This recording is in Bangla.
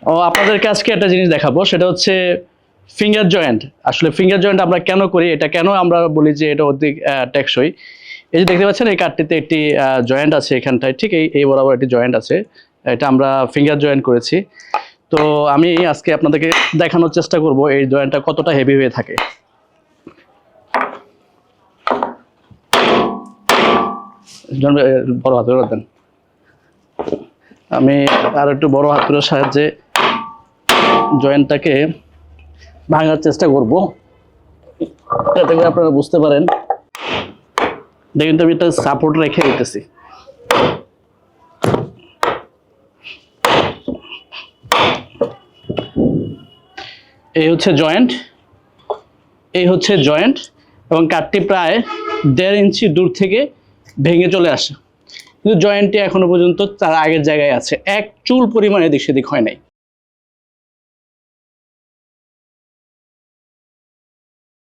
ও আপনাদেরকে আজকে একটা জিনিস দেখাবো, সেটা হচ্ছে ফিঙ্গার জয়েন্ট। আসলে ফিঙ্গার জয়েন্ট আমরা কেন করি, এটা কেন আমরা বলি যে এটা অধিক টেকসই। এই যে দেখতে পাচ্ছেন এই কাঠটিতে একটি জয়েন্ট আছে এখানটায়, ঠিক এই বরাবর একটি জয়েন্ট আছে। এটা আমরা ফিঙ্গার জয়েন্ট করেছি। তো আমি আজকে আপনাদেরকে দেখানোর চেষ্টা করব এই জয়েন্টটা কতটা হেভি হয়ে থাকে। বড় হাতুড়ি দেন, আমি আর একটু বড় হাতুড়ির সাহায্যে জয়েন্টটাকে ভাঙার চেষ্টা করব, যাতে করে আপনারা বুঝতে পারেন। দেখুন তো আমি একটা সাপোর্ট রেখে দিতেছি। এই হচ্ছে জয়েন্ট, এই হচ্ছে জয়েন্ট, এবং কাঠটি প্রায় 1.5 ইঞ্চি দূর থেকে ভেঙে চলে আসে, কিন্তু জয়েন্টটি এখনো পর্যন্ত তার আগের জায়গায় আছে, এক চুল পরিমাণে এদিক সেদিক হয় নাই।